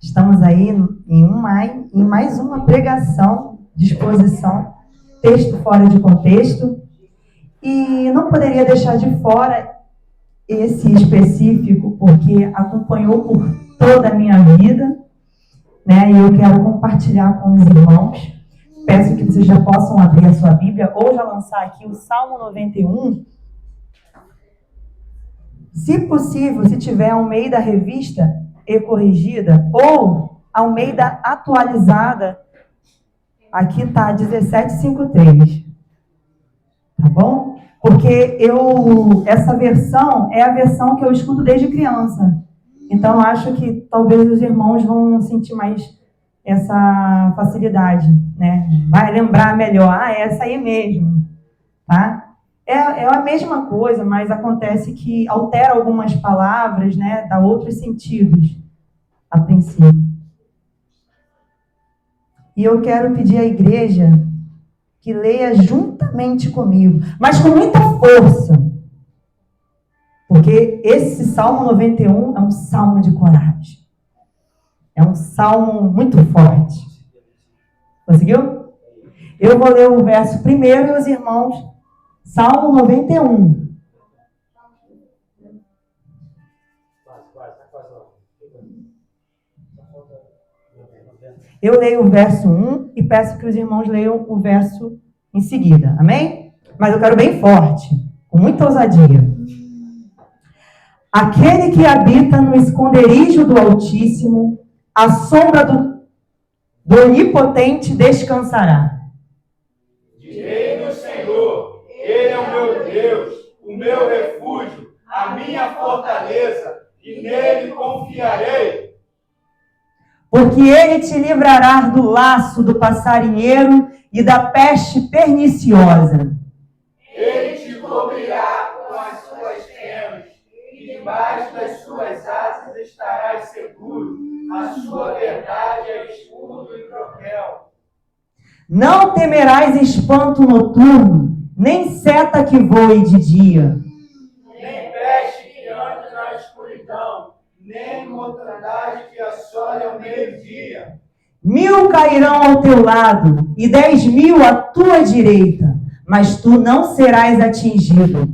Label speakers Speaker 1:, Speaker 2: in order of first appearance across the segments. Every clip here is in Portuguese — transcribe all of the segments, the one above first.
Speaker 1: Estamos aí em mais uma pregação de exposição, texto fora de contexto, e não poderia deixar de fora esse específico, porque acompanhou por toda a minha vida, né? E eu quero compartilhar com os irmãos. Peço que vocês já possam abrir a sua Bíblia ou já lançar aqui o Salmo 91. Se possível, se tiver Almeida Revista e Corrigida ou Almeida Atualizada, aqui está 1753. Tá bom? Porque essa versão é a versão que eu escuto desde criança. Então, eu acho que talvez os irmãos vão sentir mais essa facilidade, né? Vai lembrar melhor, é essa aí mesmo, tá? É a mesma coisa, mas acontece que altera algumas palavras, né? Dá outros sentidos, a princípio. E eu quero pedir à igreja que leia juntamente comigo, mas com muita força. Porque esse Salmo 91 é um salmo de coragem. É um salmo muito forte. Conseguiu? Eu vou ler o verso primeiro e os irmãos. Salmo 91. Eu leio o verso 1 e peço que os irmãos leiam o verso em seguida. Amém? Mas eu quero bem forte, com muita ousadia. Aquele que habita no esconderijo do Altíssimo, à sombra do Onipotente descansará.
Speaker 2: Direi do Senhor, Ele é o meu Deus, o meu refúgio, a minha fortaleza, e nele confiarei.
Speaker 1: Porque ele te livrará do laço do passarinheiro e da peste perniciosa.
Speaker 2: Ele te cobrirá com as suas penas, e debaixo das suas asas estarás seguro. A sua verdade é escudo e broquel.
Speaker 1: Não temerás espanto noturno, nem seta que voe de dia.
Speaker 2: Nem peste que ande na escuridão, nem mortandade que assole ao meio-dia.
Speaker 1: 1000 cairão ao teu lado, e 10.000 à tua direita, mas tu não serás atingido.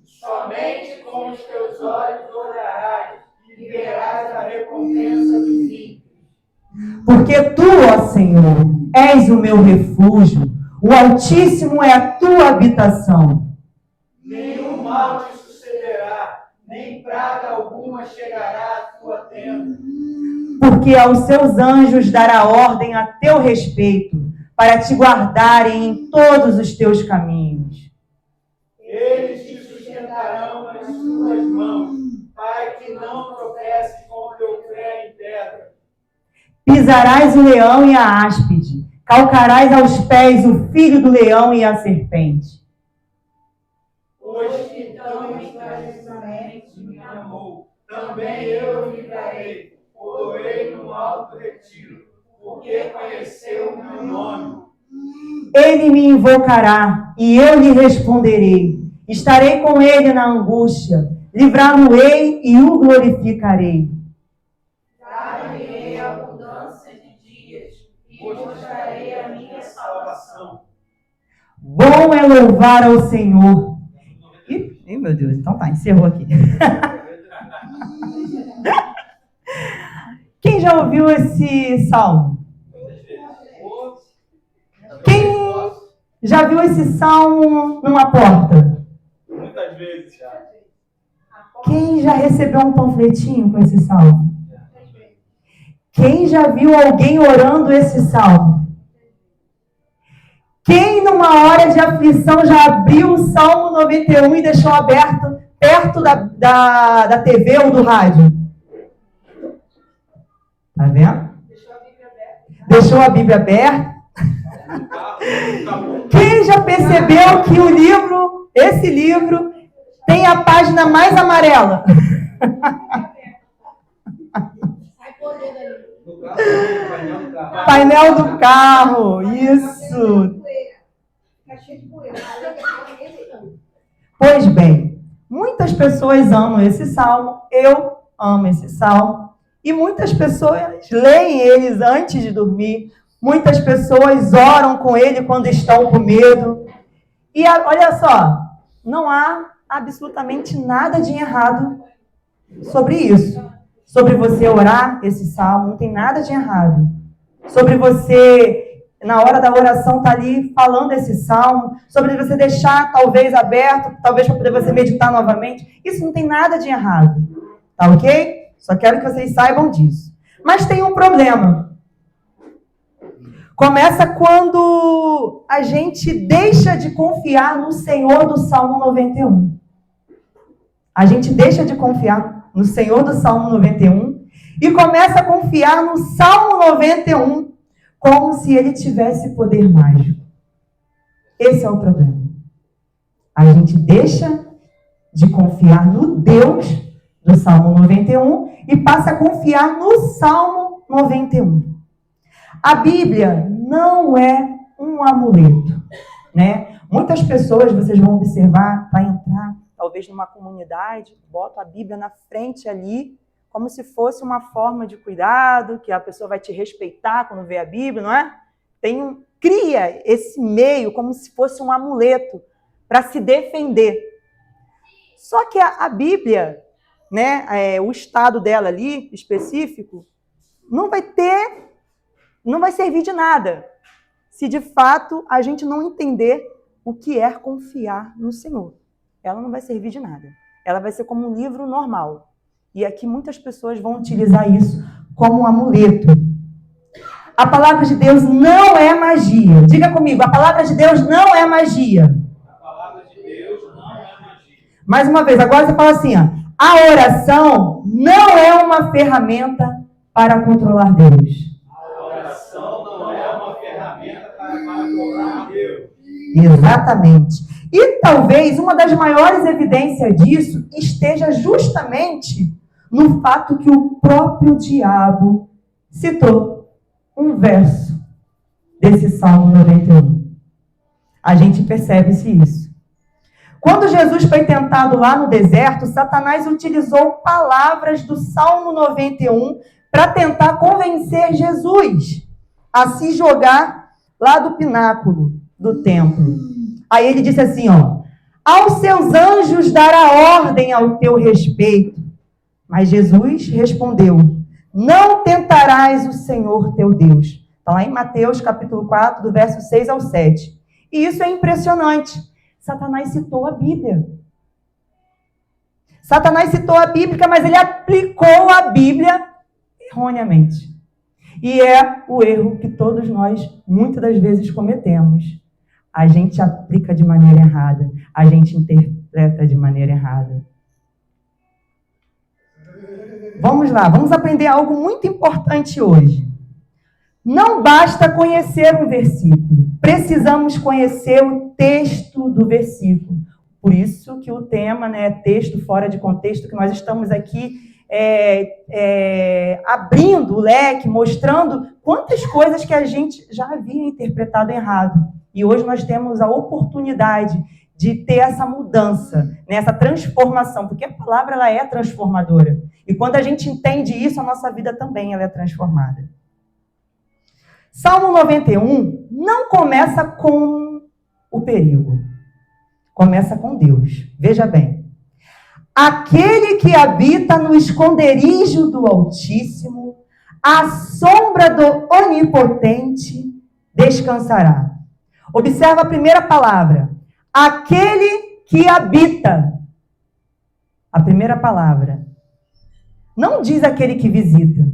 Speaker 2: Somente com os teus olhos olharás, e verás a recompensa dos ímpios.
Speaker 1: Porque tu, ó Senhor, és o meu refúgio, o Altíssimo é a tua habitação.
Speaker 2: Nenhum mal te sucederá, nem praga alguma chegará à tua tenda.
Speaker 1: Porque aos seus anjos dará ordem a teu respeito, para te guardarem em todos os teus caminhos.
Speaker 2: Eles te sustentarão nas suas mãos, para que não tropeces com o teu pé em pedra.
Speaker 1: Pisarás o leão e a áspide, calcarás aos pés o filho do leão e a serpente.
Speaker 2: Pois que tão encarecidamente me amou, também eu o livrarei, porei no alto retiro, porque conheceu o meu nome.
Speaker 1: Ele me invocará e eu lhe responderei. Estarei com ele na angústia, livrá-lo-ei e o glorificarei.
Speaker 2: Dar-lhe abundância de dias e mostrarei a minha salvação.
Speaker 1: Bom é louvar ao Senhor. Ih, meu Deus, então tá, encerrou aqui. Quem já ouviu esse salmo? Quem já viu esse salmo numa porta?
Speaker 2: Muitas vezes já.
Speaker 1: Quem já recebeu um panfletinho com esse salmo? Quem já viu alguém orando esse salmo? Quem numa hora de aflição já abriu o Salmo 91 e deixou aberto perto da TV ou do rádio? Tá vendo? Deixou a Bíblia aberta. Quem já percebeu que esse livro, tem a página mais amarela? Painel do carro, isso. Pois bem, muitas pessoas amam esse salmo, eu amo esse salmo, E muitas pessoas leem eles antes de dormir. Muitas pessoas oram com ele quando estão com medo. E olha só, não há absolutamente nada de errado sobre isso. Sobre você orar esse salmo, não tem nada de errado. Sobre você, na hora da oração, estar ali falando esse salmo. Sobre você deixar, talvez, aberto, talvez para poder você meditar novamente. Isso não tem nada de errado. Tá ok? Só quero que vocês saibam disso. Mas tem um problema. Começa quando a gente deixa de confiar no Senhor do Salmo 91. A gente deixa de confiar no Senhor do Salmo 91 e começa a confiar no Salmo 91 como se ele tivesse poder mágico. Esse é o problema. A gente deixa de confiar no Deus do Salmo 91 e passa a confiar no Salmo 91. A Bíblia não é um amuleto, né? Muitas pessoas, vocês vão observar, para entrar talvez numa comunidade, botam a Bíblia na frente ali, como se fosse uma forma de cuidado, que a pessoa vai te respeitar quando vê a Bíblia, não é? Cria esse meio como se fosse um amuleto para se defender. Só que a Bíblia, né, o estado dela ali, específico, não vai servir de nada se de fato a gente não entender o que é confiar no Senhor. Ela não vai servir de nada. Ela vai ser como um livro normal. E aqui muitas pessoas vão utilizar isso como um amuleto. A palavra de Deus não é magia. Diga comigo, a palavra de Deus não é magia.
Speaker 2: A palavra de Deus não é magia.
Speaker 1: Mais uma vez, agora você fala assim, ó, a oração não é uma ferramenta para controlar Deus.
Speaker 2: A oração não é uma ferramenta para controlar Deus.
Speaker 1: Exatamente. E talvez uma das maiores evidências disso esteja justamente no fato que o próprio diabo citou um verso desse Salmo 91. A gente percebe-se isso. Quando Jesus foi tentado lá no deserto, Satanás utilizou palavras do Salmo 91 para tentar convencer Jesus a se jogar lá do pináculo do templo. Aí ele disse assim, ó, aos seus anjos dará ordem ao teu respeito. Mas Jesus respondeu, não tentarás o Senhor teu Deus. Está lá em Mateus capítulo 4, do verso 6 ao 7. E isso é impressionante. Satanás citou a Bíblia. Satanás citou a Bíblia, mas ele aplicou a Bíblia erroneamente. E é o erro que todos nós, muitas das vezes, cometemos. A gente aplica de maneira errada. A gente interpreta de maneira errada. Vamos lá, vamos aprender algo muito importante hoje. Não basta conhecer um versículo. Precisamos conhecer o texto do versículo. Por isso que o tema, né, é texto fora de contexto, que nós estamos aqui abrindo o leque, mostrando quantas coisas que a gente já havia interpretado errado. E hoje nós temos a oportunidade de ter essa mudança, né, essa transformação, porque a palavra ela é transformadora. E quando a gente entende isso, a nossa vida também ela é transformada. Salmo 91 não começa com o perigo. Começa com Deus. Veja bem. Aquele que habita no esconderijo do Altíssimo, à sombra do Onipotente, descansará. Observa a primeira palavra. Aquele que habita. A primeira palavra. Não diz aquele que visita.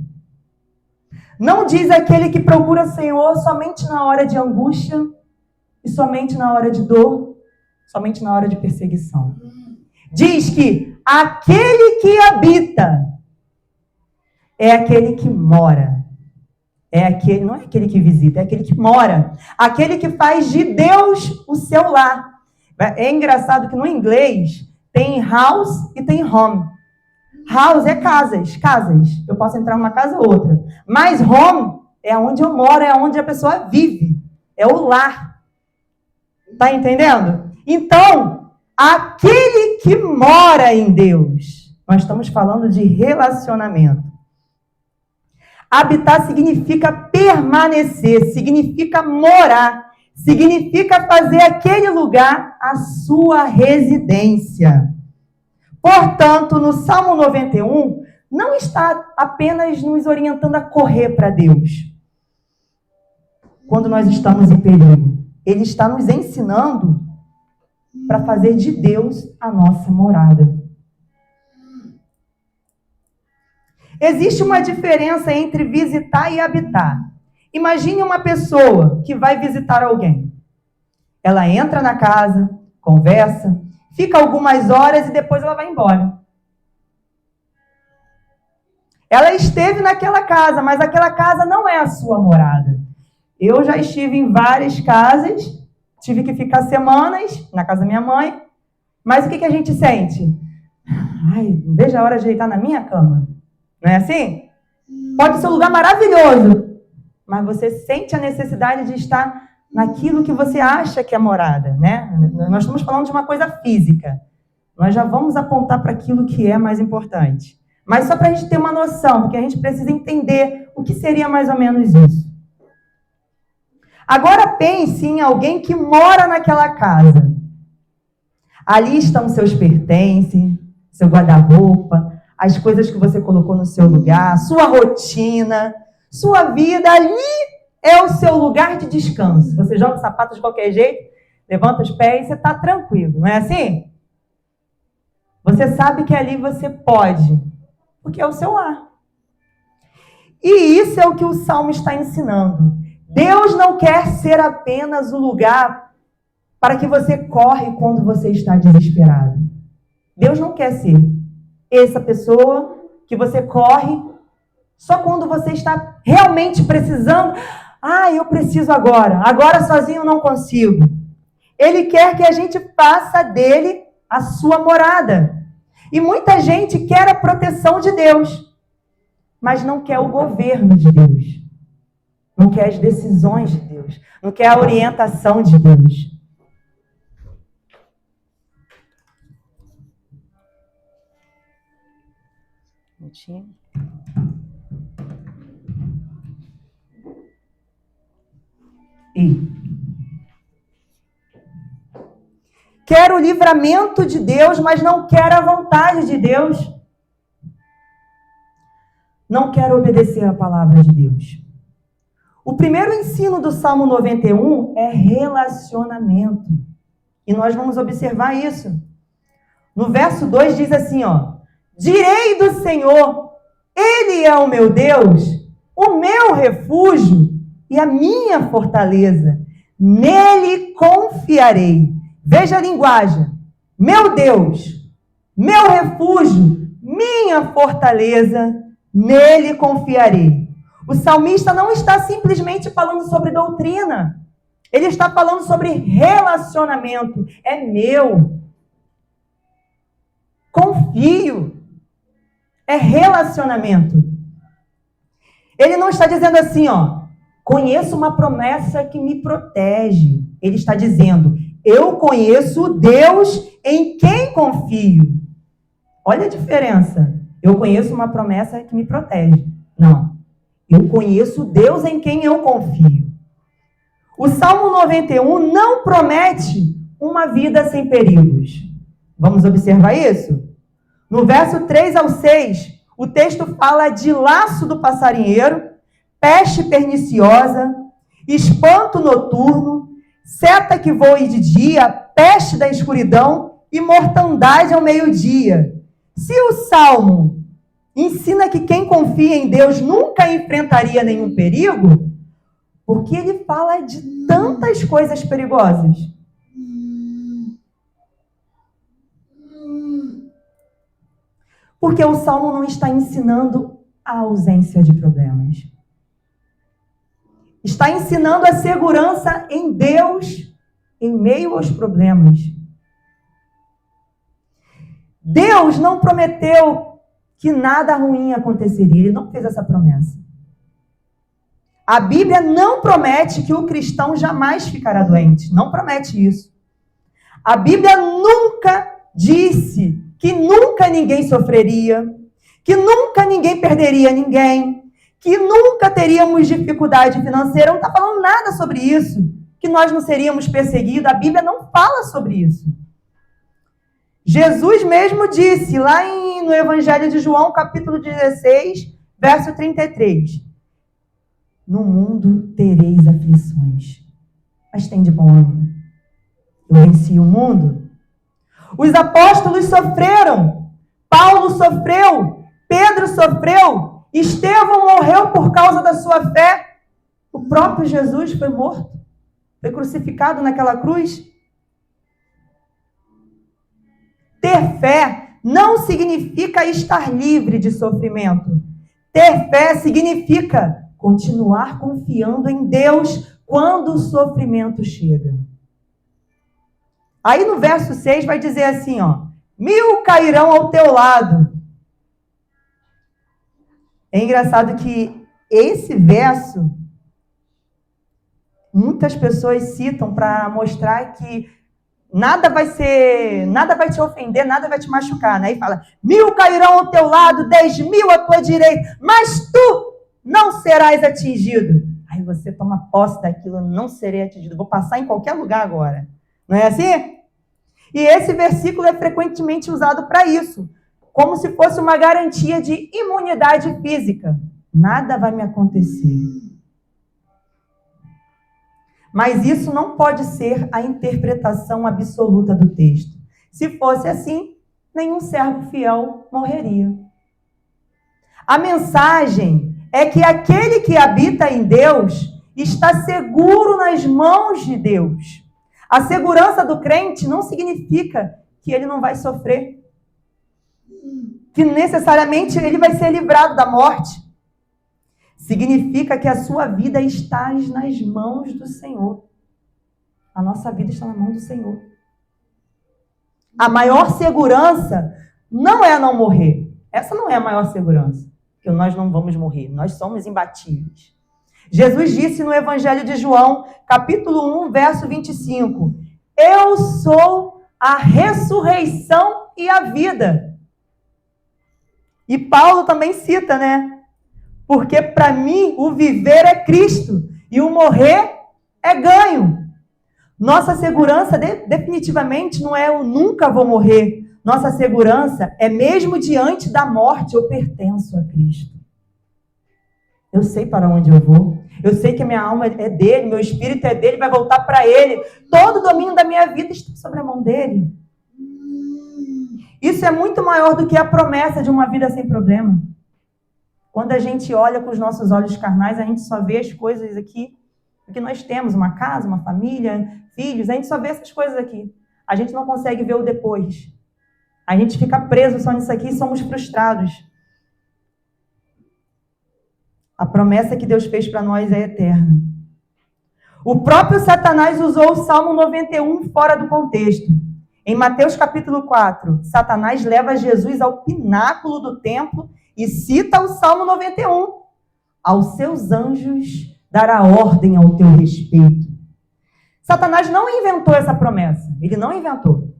Speaker 1: Não diz aquele que procura o Senhor somente na hora de angústia e somente na hora de dor, somente na hora de perseguição. Diz que aquele que habita é aquele que mora. Não é aquele que visita, é aquele que mora. Aquele que faz de Deus o seu lar. É engraçado que no inglês tem house e tem home. House é casas. Eu posso entrar numa casa ou outra. Mas home é onde eu moro, é onde a pessoa vive. É o lar. Tá entendendo? Então, aquele que mora em Deus. Nós estamos falando de relacionamento. Habitar significa permanecer, significa morar, significa fazer aquele lugar a sua residência. Portanto, no Salmo 91, não está apenas nos orientando a correr para Deus quando nós estamos em perigo. Ele está nos ensinando para fazer de Deus a nossa morada. Existe uma diferença entre visitar e habitar. Imagine uma pessoa que vai visitar alguém. Ela entra na casa, conversa, fica algumas horas e depois ela vai embora. Ela esteve naquela casa, mas aquela casa não é a sua morada. Eu já estive em várias casas, tive que ficar semanas na casa da minha mãe, mas o que a gente sente? Ai, não vejo a hora de ajeitar na minha cama. Não é assim? Pode ser um lugar maravilhoso, mas você sente a necessidade de estar naquilo que você acha que é morada, né? Nós estamos falando de uma coisa física. Nós já vamos apontar para aquilo que é mais importante. Mas só para a gente ter uma noção, porque a gente precisa entender o que seria mais ou menos isso. Agora pense em alguém que mora naquela casa. Ali estão seus pertences, seu guarda-roupa, as coisas que você colocou no seu lugar, sua rotina, sua vida. Ali é o seu lugar de descanso. Você joga o sapato de qualquer jeito, levanta os pés e você está tranquilo, não é assim? Você sabe que ali você pode, porque é o seu lar. E isso é o que o Salmo está ensinando. Deus não quer ser apenas o lugar para que você corre quando você está desesperado. Deus não quer ser essa pessoa que você corre só quando você está realmente precisando. Ah, eu preciso agora. Agora sozinho eu não consigo. Ele quer que a gente faça dele a sua morada. E muita gente quer a proteção de Deus, mas não quer o governo de Deus. Não quer as decisões de Deus. Não quer a orientação de Deus. Quero o livramento de Deus, mas não quero a vontade de Deus. Não quero obedecer a palavra de Deus. O primeiro ensino do Salmo 91 é relacionamento. E nós vamos observar isso. No verso 2 diz assim, ó: direi do Senhor, Ele é o meu Deus, o meu refúgio e a minha fortaleza. Nele confiarei. Veja a linguagem. Meu Deus, meu refúgio, minha fortaleza, nele confiarei. O salmista não está simplesmente falando sobre doutrina. Ele está falando sobre relacionamento. É meu. Confio. É relacionamento. Ele não está dizendo assim, ó, conheço uma promessa que me protege. Ele está dizendo, eu conheço o Deus em quem confio. Olha a diferença. Eu conheço uma promessa que me protege. Não. Eu conheço o Deus em quem eu confio. O Salmo 91 não promete uma vida sem perigos. Vamos observar isso? No verso 3 ao 6, o texto fala de laço do passarinheiro, peste perniciosa, espanto noturno, seta que voe de dia, peste da escuridão e mortandade ao meio-dia. Se o Salmo ensina que quem confia em Deus nunca enfrentaria nenhum perigo, por que ele fala de tantas coisas perigosas? Porque o Salmo não está ensinando a ausência de problemas. Está ensinando a segurança em Deus em meio aos problemas. Deus não prometeu que nada ruim aconteceria. Ele não fez essa promessa. A Bíblia não promete que o cristão jamais ficará doente. Não promete isso. A Bíblia nunca disse que nunca ninguém sofreria, que nunca ninguém perderia ninguém, que nunca teríamos dificuldade financeira, não está falando nada sobre isso, que nós não seríamos perseguidos, a Bíblia não fala sobre isso. Jesus mesmo disse, lá no Evangelho de João, capítulo 16, verso 33, no mundo tereis aflições, mas tem de bom ânimo, eu venci o mundo. Os apóstolos sofreram, Paulo sofreu, Pedro sofreu, Estevão morreu por causa da sua fé. O próprio Jesus foi morto, foi crucificado naquela cruz. Ter fé não significa estar livre de sofrimento. Ter fé significa continuar confiando em Deus quando o sofrimento chega. Aí no verso 6 vai dizer assim, 1000 cairão ao teu lado. É engraçado que esse verso, muitas pessoas citam para mostrar que nada vai te ofender, nada vai te machucar, né? E fala, 1000 cairão ao teu lado, 10.000 à tua direita, mas tu não serás atingido. Aí você toma posse daquilo, não serei atingido, vou passar em qualquer lugar agora. Não é assim? E esse versículo é frequentemente usado para isso, como se fosse uma garantia de imunidade física. Nada vai me acontecer. Mas isso não pode ser a interpretação absoluta do texto. Se fosse assim, nenhum servo fiel morreria. A mensagem é que aquele que habita em Deus está seguro nas mãos de Deus. A segurança do crente não significa que ele não vai sofrer, que necessariamente ele vai ser livrado da morte. Significa que a sua vida está nas mãos do Senhor. A nossa vida está na mão do Senhor. A maior segurança não é não morrer. Essa não é a maior segurança, porque nós não vamos morrer, nós somos imbatíveis. Jesus disse no Evangelho de João, capítulo 1, verso 25, eu sou a ressurreição e a vida. E Paulo também cita, né? Porque para mim o viver é Cristo e o morrer é ganho. Nossa segurança definitivamente não é eu nunca vou morrer. Nossa segurança é mesmo diante da morte eu pertenço a Cristo. Eu sei para onde eu vou. Eu sei que a minha alma é dele, meu espírito é dele, vai voltar para ele. Todo o domínio da minha vida está sobre a mão dele. Isso é muito maior do que a promessa de uma vida sem problema. Quando a gente olha com os nossos olhos carnais, a gente só vê as coisas aqui que nós temos, uma casa, uma família, filhos, a gente só vê essas coisas aqui. A gente não consegue ver o depois. A gente fica preso só nisso aqui e somos frustrados. A promessa que Deus fez para nós é eterna. O próprio Satanás usou o Salmo 91 fora do contexto. Em Mateus capítulo 4, Satanás leva Jesus ao pináculo do templo e cita o Salmo 91. Aos seus anjos dará ordem ao teu respeito. Satanás não inventou essa promessa. Ele não inventou.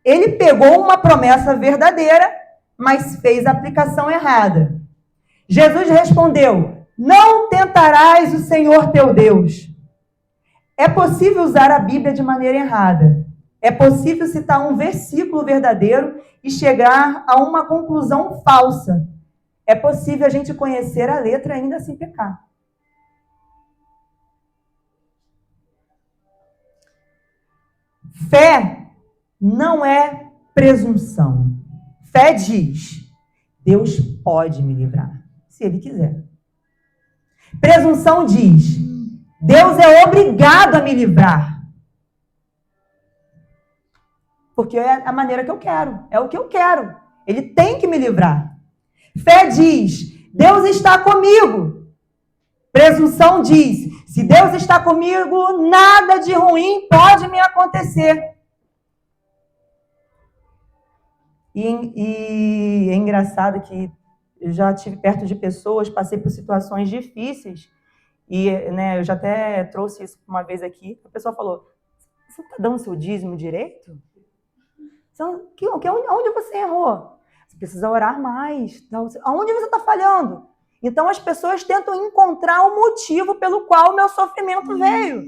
Speaker 1: Ele pegou uma promessa verdadeira, mas fez a aplicação errada. Jesus respondeu, não tentarás o Senhor teu Deus. É possível usar a Bíblia de maneira errada. É possível citar um versículo verdadeiro e chegar a uma conclusão falsa. É possível a gente conhecer a letra e ainda assim pecar. Fé não é presunção. Fé diz, Deus pode me livrar, se Ele quiser. Presunção diz, Deus é obrigado a me livrar. Porque é a maneira que eu quero, é o que eu quero. Ele tem que me livrar. Fé diz, Deus está comigo. Presunção diz, se Deus está comigo, nada de ruim pode me acontecer. E é engraçado que eu já estive perto de pessoas, passei por situações difíceis, e eu já até trouxe isso uma vez aqui, a pessoa falou, você está dando seu dízimo direito? Onde você errou? Você precisa orar mais. Aonde você está falhando? Então as pessoas tentam encontrar o motivo pelo qual o meu sofrimento veio.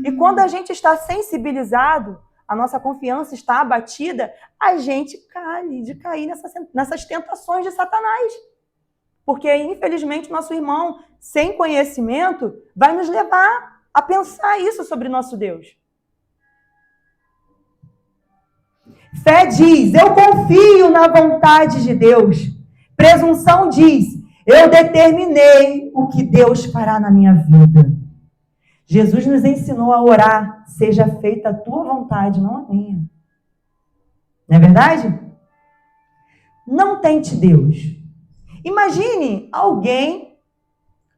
Speaker 1: E quando a gente está sensibilizado, a nossa confiança está abatida, a gente cai nessas tentações de Satanás. Porque, infelizmente, nosso irmão, sem conhecimento, vai nos levar a pensar isso sobre nosso Deus. Fé diz, eu confio na vontade de Deus. Presunção diz, eu determinei o que Deus fará na minha vida. Jesus nos ensinou a orar, seja feita a tua vontade, não a minha. Não é verdade? Não tente Deus. Imagine alguém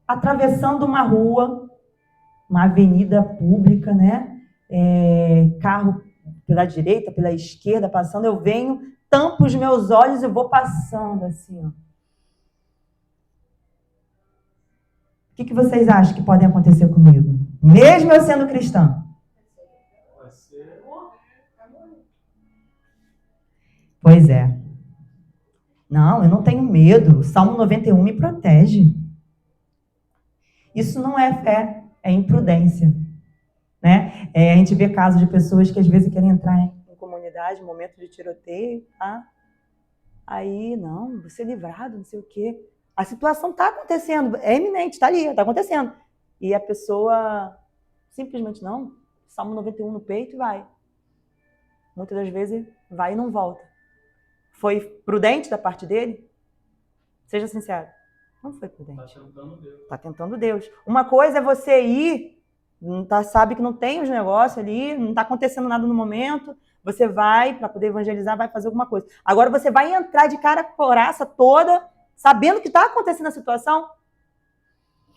Speaker 1: atravessando uma rua, uma avenida pública, né? Carro pela direita, pela esquerda, passando, eu venho, tampo os meus olhos e vou passando assim, ó. O que vocês acham que pode acontecer comigo? Mesmo eu sendo cristã? Pois é. Não, eu não tenho medo. O Salmo 91 me protege. Isso não é fé, é imprudência. Né? A gente vê casos de pessoas que às vezes querem entrar em comunidade, em momento de tiroteio, tá? Aí, não, vou ser livrado, não sei o quê. A situação está acontecendo, é iminente, está ali, está acontecendo. E a pessoa simplesmente não, Salmo 91 no peito e vai. Muitas das vezes vai e não volta. Foi prudente da parte dele? Seja sincero. Não foi prudente.
Speaker 2: Está tentando Deus.
Speaker 1: Está tentando Deus. Uma coisa é você ir, sabe que não tem os negócios ali, não está acontecendo nada no momento, você vai, para poder evangelizar, vai fazer alguma coisa. Agora você vai entrar de cara coraça toda, sabendo que está acontecendo a situação.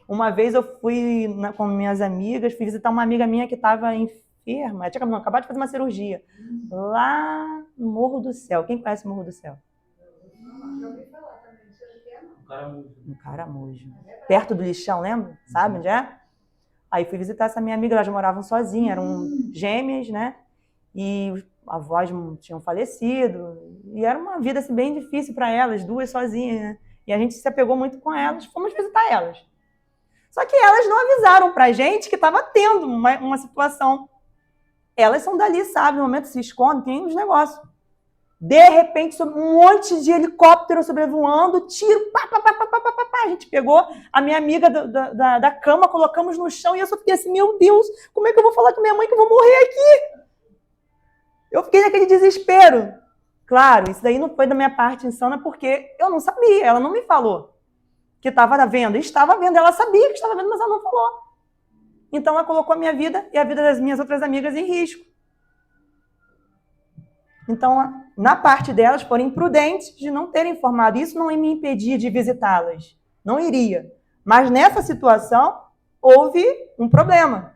Speaker 1: Uma vez eu fui com minhas amigas, fui visitar uma amiga minha que estava enferma, tinha acabado de fazer uma cirurgia, lá no Morro do Céu. Quem conhece o Morro do Céu? No Caramujo. Perto do Lixão, lembra? Sabe onde é? Aí fui visitar essa minha amiga, elas moravam sozinhas, eram gêmeas, né? E avós tinham falecido, e era uma vida assim, bem difícil para elas, duas sozinhas, né? E a gente se apegou muito com elas, fomos visitar elas. Só que elas não avisaram pra gente que estava tendo uma situação. Elas são dali, sabe? No momento se escondem, tem uns negócios. De repente, um monte de helicóptero sobrevoando, tiro, pá. A gente pegou a minha amiga da cama, colocamos no chão e eu só fiquei assim, meu Deus, como é que eu vou falar com minha mãe que eu vou morrer aqui? Eu fiquei naquele desespero. Claro, isso daí não foi da minha parte insana, porque eu não sabia, ela não me falou que estava vendo. Estava vendo, ela sabia que estava vendo, mas ela não falou. Então ela colocou a minha vida e a vida das minhas outras amigas em risco. Então, na parte delas, foram imprudentes de não terem informado. Isso não me impedia de visitá-las. Não iria. Mas nessa situação, houve um problema.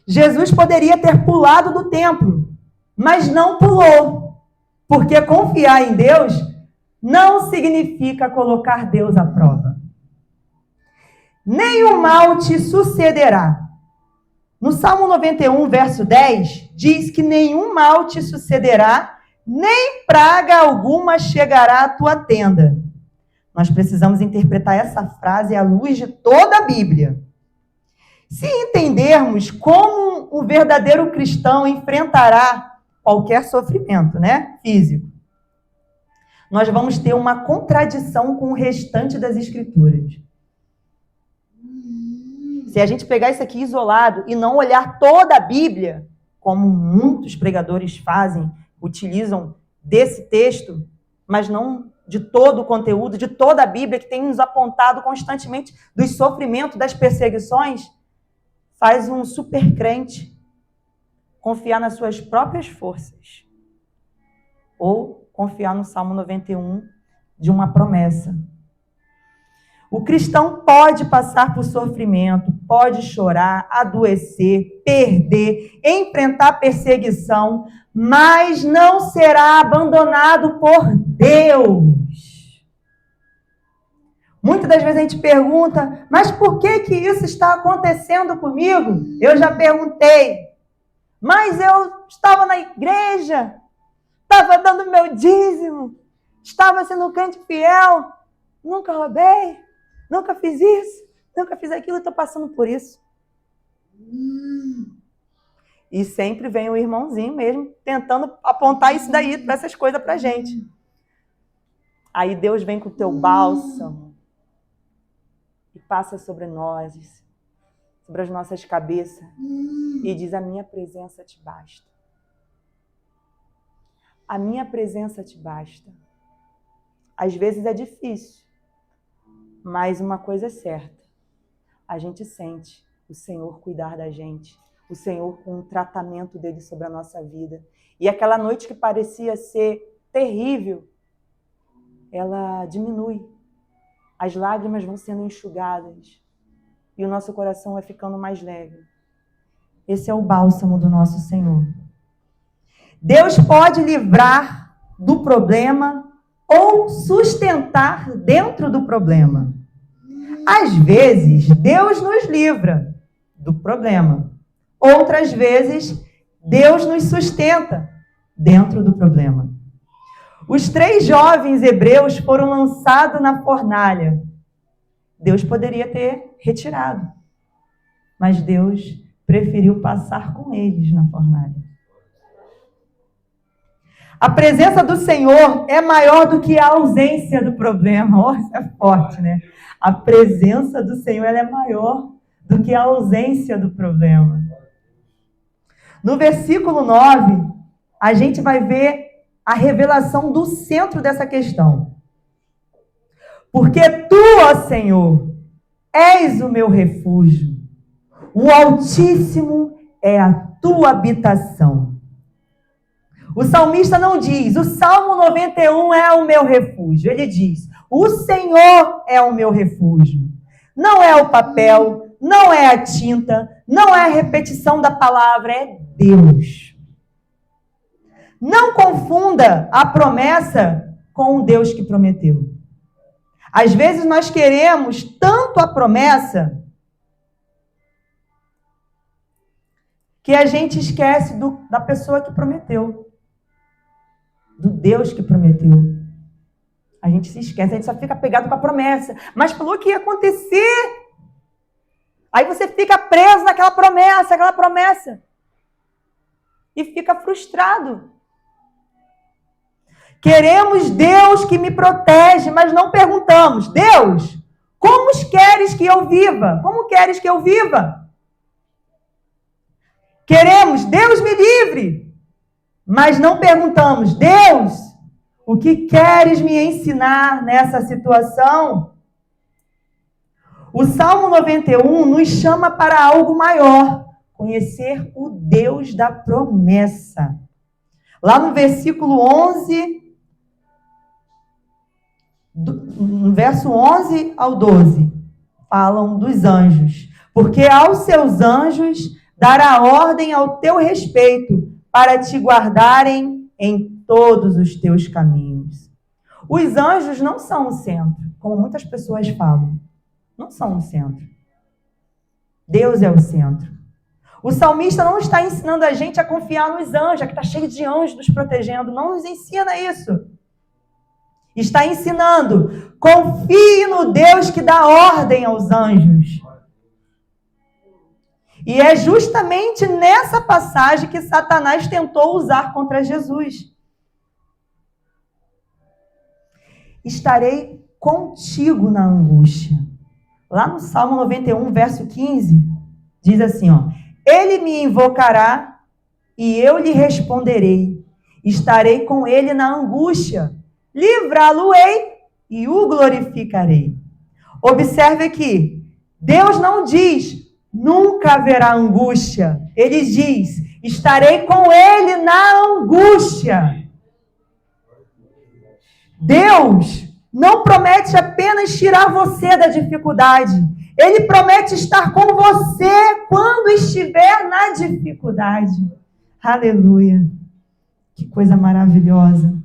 Speaker 1: Jesus poderia ter pulado do templo, mas não pulou. Porque confiar em Deus não significa colocar Deus à prova. Nenhum mal te sucederá. No Salmo 91, verso 10, diz que nenhum mal te sucederá, nem praga alguma chegará à tua tenda. Nós precisamos interpretar essa frase à luz de toda a Bíblia. Se entendermos como um verdadeiro cristão enfrentará qualquer sofrimento, né, físico, nós vamos ter uma contradição com o restante das Escrituras. Se a gente pegar isso aqui isolado e não olhar toda a Bíblia, como muitos pregadores fazem, utilizam desse texto, mas não de todo o conteúdo, de toda a Bíblia, que tem nos apontado constantemente dos sofrimentos, das perseguições, faz um super crente confiar nas suas próprias forças. Ou confiar no Salmo 91 de uma promessa. O cristão pode passar por sofrimento, pode chorar, adoecer, perder, enfrentar perseguição, mas não será abandonado por Deus. Muitas das vezes a gente pergunta, mas por que isso está acontecendo comigo? Eu já perguntei, mas eu estava na igreja, estava dando meu dízimo, estava sendo um crente fiel, nunca roubei, nunca fiz isso, nunca fiz aquilo, estou passando por isso. E sempre vem o irmãozinho mesmo, tentando apontar isso daí, para essas coisas pra gente. Aí Deus vem com o teu bálsamo e passa sobre nós, sobre as nossas cabeças, e diz: a minha presença te basta. A minha presença te basta. Às vezes é difícil, mas uma coisa é certa. A gente sente o Senhor cuidar da gente, o Senhor com o tratamento dele sobre a nossa vida. E aquela noite que parecia ser terrível, ela diminui. As lágrimas vão sendo enxugadas e o nosso coração vai ficando mais leve. Esse é o bálsamo do nosso Senhor. Deus pode livrar do problema ou sustentar dentro do problema. Às vezes, Deus nos livra do problema. Outras vezes, Deus nos sustenta dentro do problema. Os 3 jovens hebreus foram lançados na fornalha. Deus poderia ter retirado, mas Deus preferiu passar com eles na fornalha. A presença do Senhor é maior do que a ausência do problema. Oh, isso é forte, né? A presença do Senhor ela é maior do que a ausência do problema. No versículo 9, a gente vai ver a revelação do centro dessa questão. Porque tu, ó Senhor, és o meu refúgio. O Altíssimo é a tua habitação. O salmista não diz, o Salmo 91 é o meu refúgio. Ele diz, o Senhor é o meu refúgio. Não é o papel, não é a tinta, não é a repetição da palavra, é Deus. Não confunda a promessa com o Deus que prometeu. Às vezes nós queremos tanto a promessa que a gente esquece da pessoa que prometeu. Do Deus que prometeu. A gente se esquece, a gente só fica pegado com a promessa. Mas falou que ia acontecer. Aí você fica preso naquela promessa. E fica frustrado. Queremos Deus que me protege, mas não perguntamos, Deus, como queres que eu viva? Como queres que eu viva? Queremos, Deus me livre, mas não perguntamos, Deus, o que queres me ensinar nessa situação? O Salmo 91 nos chama para algo maior, conhecer o Deus da promessa. Lá no versículo 11, no verso 11 ao 12, falam dos anjos. Porque aos seus anjos dará ordem ao teu respeito, para te guardarem em todos os teus caminhos. Os anjos não são o centro, como muitas pessoas falam. Não são o centro. Deus é o centro. O salmista não está ensinando a gente a confiar nos anjos, que está cheio de anjos nos protegendo. Não nos ensina isso. Está ensinando, confie no Deus que dá ordem aos anjos. E é justamente nessa passagem que Satanás tentou usar contra Jesus. Estarei contigo na angústia. Lá no Salmo 91, verso 15, diz assim, ó, ele me invocará e eu lhe responderei. Estarei com ele na angústia. Livrá-lo-ei e o glorificarei. Observe aqui, Deus não diz, nunca haverá angústia. Ele diz, estarei com ele na angústia. Deus não promete apenas tirar você da dificuldade. Ele promete estar com você quando estiver na dificuldade. Aleluia. Que coisa maravilhosa.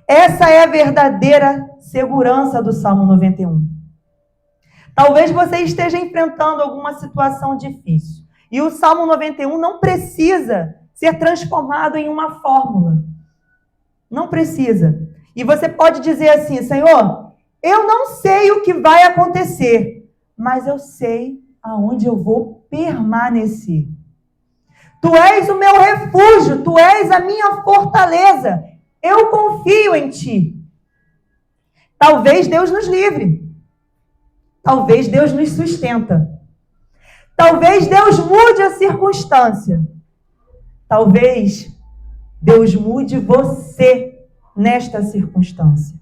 Speaker 1: Essa é a verdadeira segurança do Salmo 91. Talvez você esteja enfrentando alguma situação difícil. E o Salmo 91 não precisa ser transformado em uma fórmula. Não precisa. E você pode dizer assim, Senhor, eu não sei o que vai acontecer, mas eu sei aonde eu vou permanecer. Tu és o meu refúgio, tu és a minha fortaleza. Eu confio em ti. Talvez Deus nos livre. Talvez Deus nos sustenta. Talvez Deus mude a circunstância. Talvez Deus mude você nesta circunstância.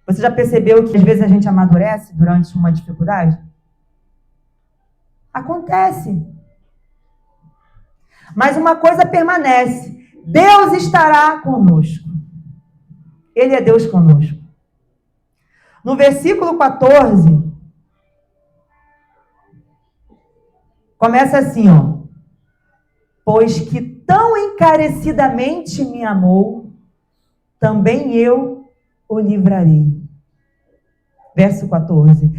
Speaker 1: Você já percebeu que às vezes a gente amadurece durante uma dificuldade? Acontece. Mas uma coisa permanece. Deus estará conosco. Ele é Deus conosco. No versículo 14, começa assim, ó. Pois que tão encarecidamente me amou, também eu o livrarei. Verso 14.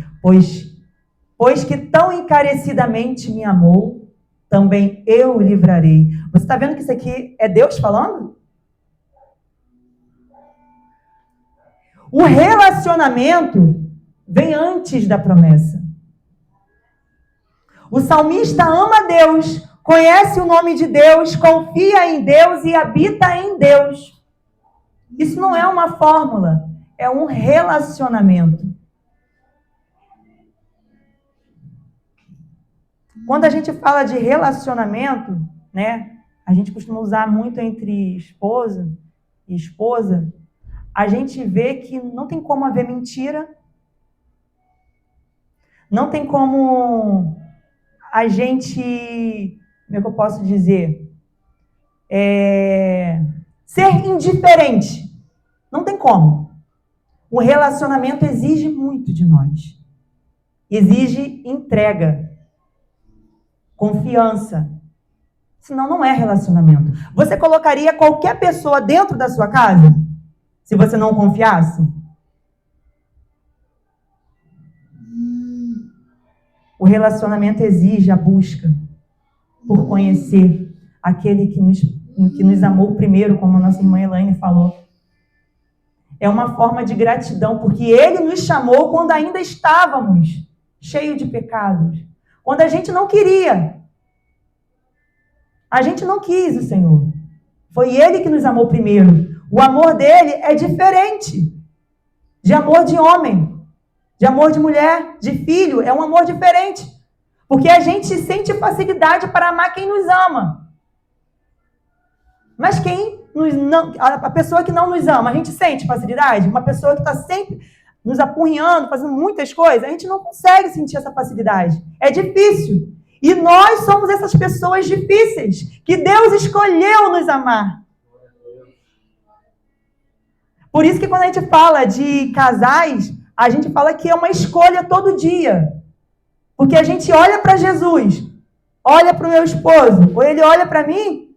Speaker 1: Pois que tão encarecidamente me amou, também eu o livrarei. Você está vendo que isso aqui é Deus falando? O relacionamento vem antes da promessa. O salmista ama Deus, conhece o nome de Deus, confia em Deus e habita em Deus. Isso não é uma fórmula, é um relacionamento. Quando a gente fala de relacionamento, né, a gente costuma usar muito entre esposa e esposa, a gente vê que não tem como haver mentira, não tem como a gente, como é que eu posso dizer, ser indiferente. Não tem como. O relacionamento exige muito de nós. Exige entrega, confiança. Senão não é relacionamento. Você colocaria qualquer pessoa dentro da sua casa se você não confiasse? O relacionamento exige a busca por conhecer aquele que nos amou primeiro, como a nossa irmã Elaine falou. É uma forma de gratidão, porque Ele nos chamou quando ainda estávamos cheios de pecados. Quando a gente não queria. A gente não quis o Senhor. Foi Ele que nos amou primeiro. O amor dele é diferente de amor de homem, de amor de mulher, de filho. É um amor diferente. Porque a gente sente facilidade para amar quem nos ama. Mas a pessoa que não nos ama, a gente sente facilidade? Uma pessoa que está sempre nos apurrinhando, fazendo muitas coisas, a gente não consegue sentir essa facilidade. É difícil. E nós somos essas pessoas difíceis que Deus escolheu nos amar. Por isso que quando a gente fala de casais, a gente fala que é uma escolha todo dia. Porque a gente olha para Jesus, olha para o meu esposo, ou ele olha para mim,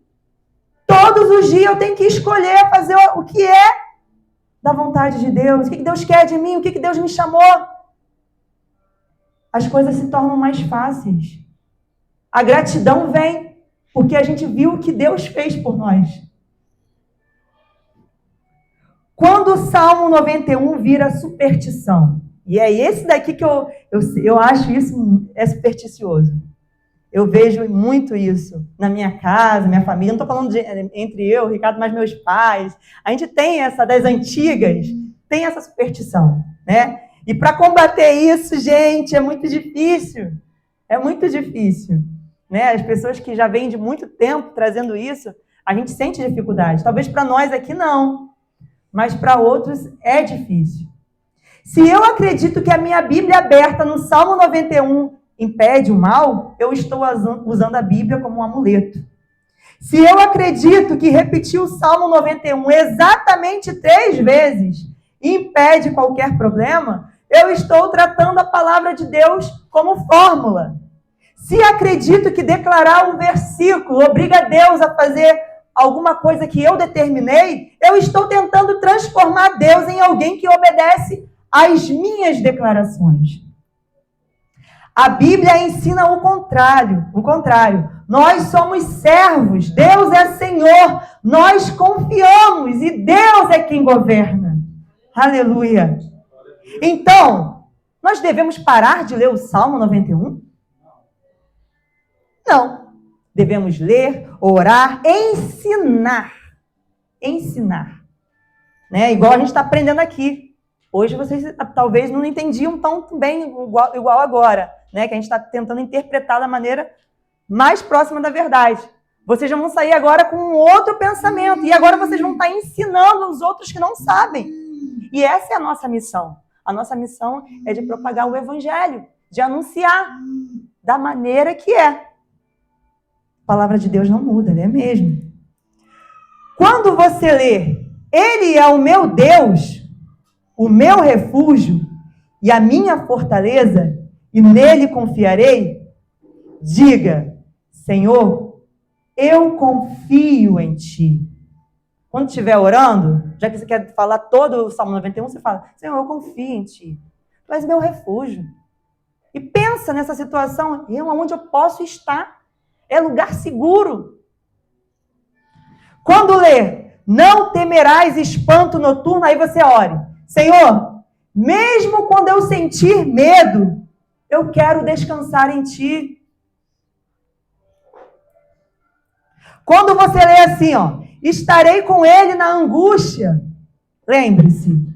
Speaker 1: todos os dias eu tenho que escolher fazer o que é da vontade de Deus, o que Deus quer de mim, o que Deus me chamou. As coisas se tornam mais fáceis. A gratidão vem porque a gente viu o que Deus fez por nós. Quando o Salmo 91 vira superstição, e é esse daqui que eu acho isso é supersticioso. Eu vejo muito isso na minha casa, minha família. Não estou falando entre eu, Ricardo, mas meus pais. A gente tem essa, das antigas, tem essa superstição, né? E para combater isso, gente, é muito difícil. É muito difícil. Né? As pessoas que já vêm de muito tempo trazendo isso, a gente sente dificuldade. Talvez para nós aqui não, mas para outros é difícil. Se eu acredito que a minha Bíblia aberta no Salmo 91 impede o mal, eu estou usando a Bíblia como um amuleto. Se eu acredito que repetir o Salmo 91 exatamente 3 vezes impede qualquer problema, eu estou tratando a palavra de Deus como fórmula. Se acredito que declarar um versículo obriga Deus a fazer alguma coisa que eu determinei, eu estou tentando transformar Deus em alguém que obedece às minhas declarações. A Bíblia ensina o contrário. nós somos servos, Deus é Senhor, nós confiamos e Deus é quem governa. Aleluia. Então, nós devemos parar de ler o Salmo 91? Não. Devemos ler, orar, ensinar. Ensinar. Né? Igual a gente está aprendendo aqui. Hoje vocês talvez não entendiam tão bem igual agora, né? Que a gente está tentando interpretar da maneira mais próxima da verdade. Vocês já vão sair agora com um outro pensamento. E agora vocês vão estar ensinando os outros que não sabem. E essa é a nossa missão. A nossa missão é de propagar o evangelho, de anunciar da maneira que é. A palavra de Deus não muda, ela é mesmo. Quando você lê, Ele é o meu Deus, o meu refúgio e a minha fortaleza, e nele confiarei, diga, Senhor, eu confio em Ti. Quando estiver orando, já que você quer falar todo o Salmo 91, você fala, Senhor, eu confio em Ti. Tu és meu refúgio. E pensa nessa situação, onde eu posso estar. É lugar seguro. Quando lê, não temerás espanto noturno, aí você ore. Senhor, mesmo quando eu sentir medo, eu quero descansar em Ti. Quando você lê assim, estarei com Ele na angústia. Lembre-se,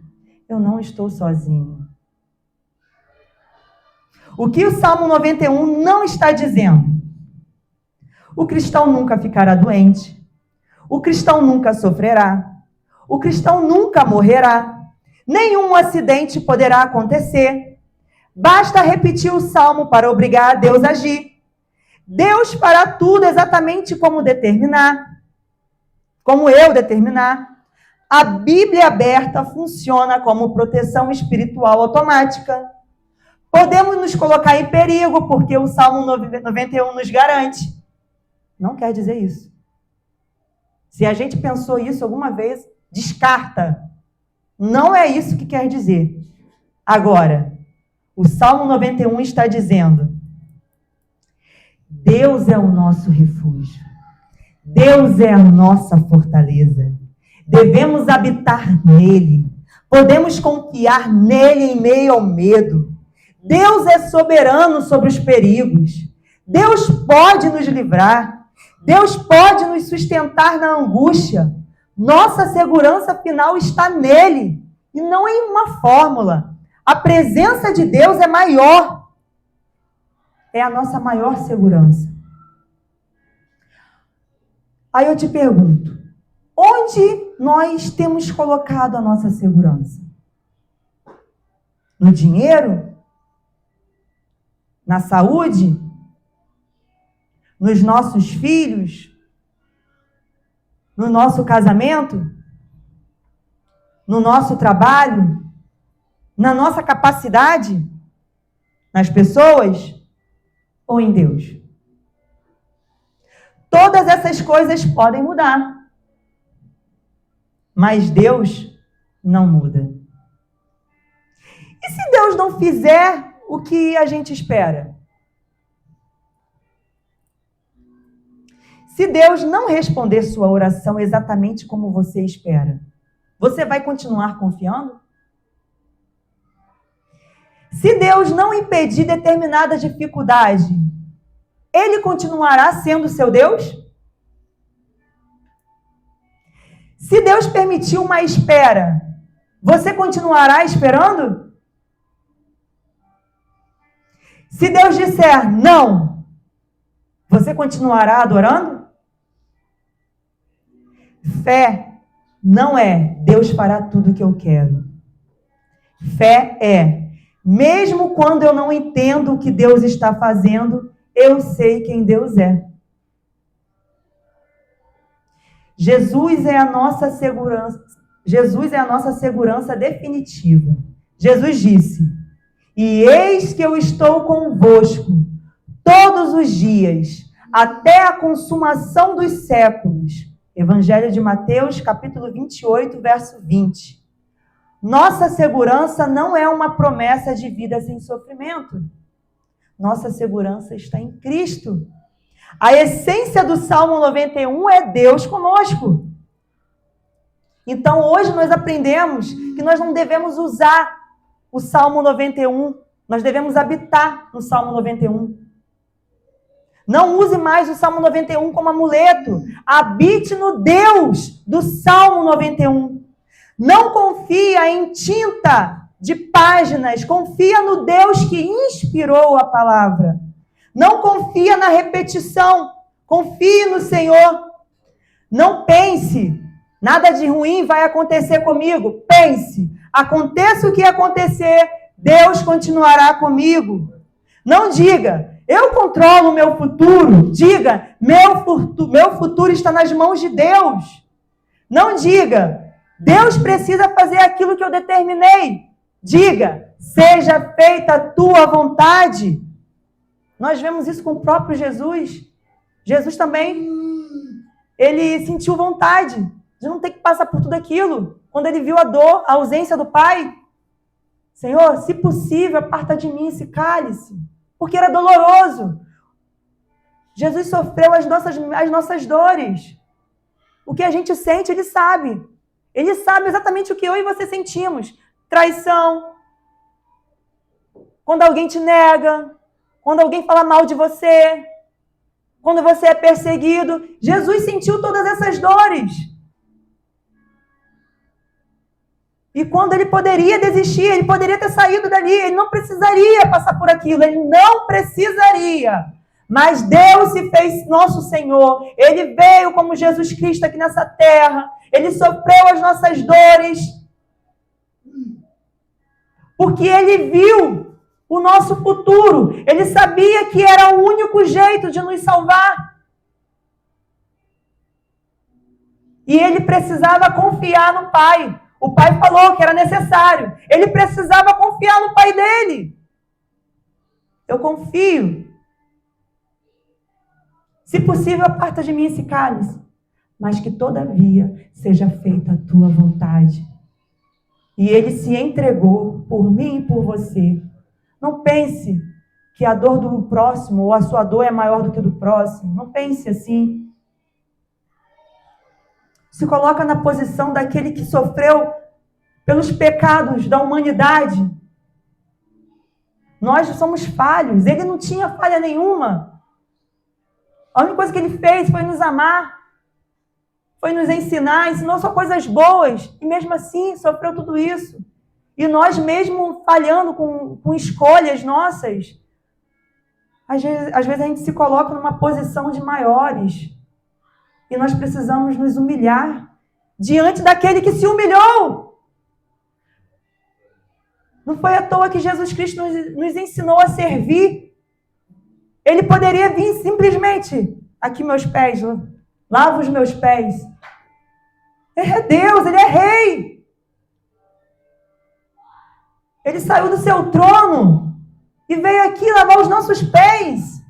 Speaker 1: eu não estou sozinho. O que o Salmo 91 não está dizendo? O cristão nunca ficará doente. O cristão nunca sofrerá. O cristão nunca morrerá. Nenhum acidente poderá acontecer. Basta repetir o Salmo para obrigar a Deus a agir. Deus fará tudo exatamente como eu determinar. A Bíblia aberta funciona como proteção espiritual automática. Podemos nos colocar em perigo, porque o Salmo 91 nos garante. Não quer dizer isso. Se a gente pensou isso alguma vez, descarta. Não é isso que quer dizer. Agora, o Salmo 91 está dizendo, Deus é o nosso refúgio. Deus é a nossa fortaleza. Devemos habitar nele. Podemos confiar nele em meio ao medo. Deus é soberano sobre os perigos. Deus pode nos livrar. Deus pode nos sustentar na angústia. Nossa segurança final está nele e não em uma fórmula. A presença de Deus é maior. É a nossa maior segurança. Aí eu te pergunto, onde nós temos colocado a nossa segurança? No dinheiro? Na saúde? Nos nossos filhos? No nosso casamento? No nosso trabalho? Na nossa capacidade? Nas pessoas? Ou em Deus? Todas essas coisas podem mudar. Mas Deus não muda. E se Deus não fizer o que a gente espera? Se Deus não responder sua oração exatamente como você espera, você vai continuar confiando? Se Deus não impedir determinada dificuldade, Ele continuará sendo seu Deus? Se Deus permitir uma espera, você continuará esperando? Se Deus disser não, você continuará adorando? Fé não é Deus fará tudo o que eu quero. Fé é, mesmo quando eu não entendo o que Deus está fazendo, eu sei quem Deus é. Jesus é a nossa segurança. Jesus é a nossa segurança definitiva. Jesus disse, e eis que eu estou convosco todos os dias, até a consumação dos séculos. Evangelho de Mateus, capítulo 28, verso 20. Nossa segurança não é uma promessa de vida sem sofrimento. Nossa segurança está em Cristo. A essência do Salmo 91 é Deus conosco. Então, hoje nós aprendemos que nós não devemos usar o Salmo 91. Nós devemos habitar no Salmo 91. Não use mais o Salmo 91 como amuleto. Habite no Deus do Salmo 91. Não confia em tinta de páginas. Confia no Deus que inspirou a palavra. Não confia na repetição. Confie no Senhor. Não pense, nada de ruim vai acontecer comigo. Pense, aconteça o que acontecer, Deus continuará comigo. Não diga, eu controlo o meu futuro. Diga, meu futuro está nas mãos de Deus. Não diga, Deus precisa fazer aquilo que eu determinei. Diga, seja feita a tua vontade. Nós vemos isso com o próprio Jesus. Jesus também, ele sentiu vontade de não ter que passar por tudo aquilo. Quando ele viu a dor, a ausência do Pai. Senhor, se possível, aparta de mim esse cálice. Porque era doloroso. Jesus sofreu as nossas dores. O que a gente sente, ele sabe. Ele sabe exatamente o que eu e você sentimos. Traição. Quando alguém te nega. Quando alguém fala mal de você. Quando você é perseguido. Jesus sentiu todas essas dores. E quando ele poderia desistir, ele poderia ter saído dali, ele não precisaria passar por aquilo, ele não precisaria. Mas Deus se fez nosso Senhor, ele veio como Jesus Cristo aqui nessa terra, ele sofreu as nossas dores, porque ele viu o nosso futuro, ele sabia que era o único jeito de nos salvar. E ele precisava confiar no Pai. O Pai falou que era necessário. Ele precisava confiar no Pai dele. Eu confio. Se possível, aparta de mim esse cálice. Mas que, todavia, seja feita a tua vontade. E ele se entregou por mim e por você. Não pense que a dor do próximo ou a sua dor é maior do que a do próximo. Não pense assim. Se coloca na posição daquele que sofreu pelos pecados da humanidade. Nós somos falhos. Ele não tinha falha nenhuma. A única coisa que ele fez foi nos amar, foi nos ensinar, ensinou só coisas boas. E mesmo assim sofreu tudo isso. E nós mesmo falhando com escolhas nossas, às vezes a gente se coloca numa posição de maiores. E nós precisamos nos humilhar diante daquele que se humilhou. Não foi à toa que Jesus Cristo nos ensinou a servir. Ele poderia vir simplesmente, aqui meus pés, lava os meus pés. Ele é Deus, ele é rei. Ele saiu do seu trono e veio aqui lavar os nossos pés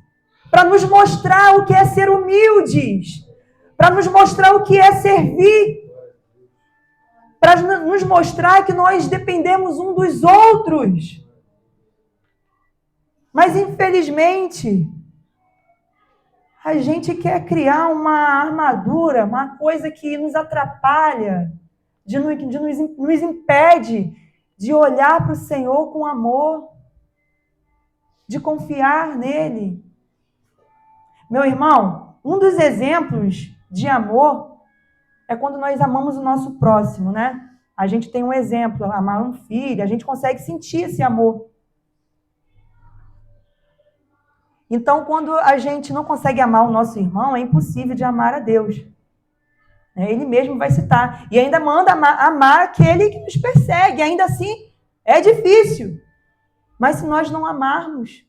Speaker 1: para nos mostrar o que é ser humildes. Para nos mostrar o que é servir. Para nos mostrar que nós dependemos um dos outros. Mas, infelizmente, a gente quer criar uma armadura, uma coisa que nos atrapalha, nos impede de olhar para o Senhor com amor, de confiar nele. Meu irmão, um dos exemplos de amor é quando nós amamos o nosso próximo, né? A gente tem um exemplo, amar um filho, a gente consegue sentir esse amor. Então, quando a gente não consegue amar o nosso irmão, é impossível de amar a Deus. Ele mesmo vai citar. E ainda manda amar aquele que nos persegue. Ainda assim, é difícil. Mas se nós não amarmos,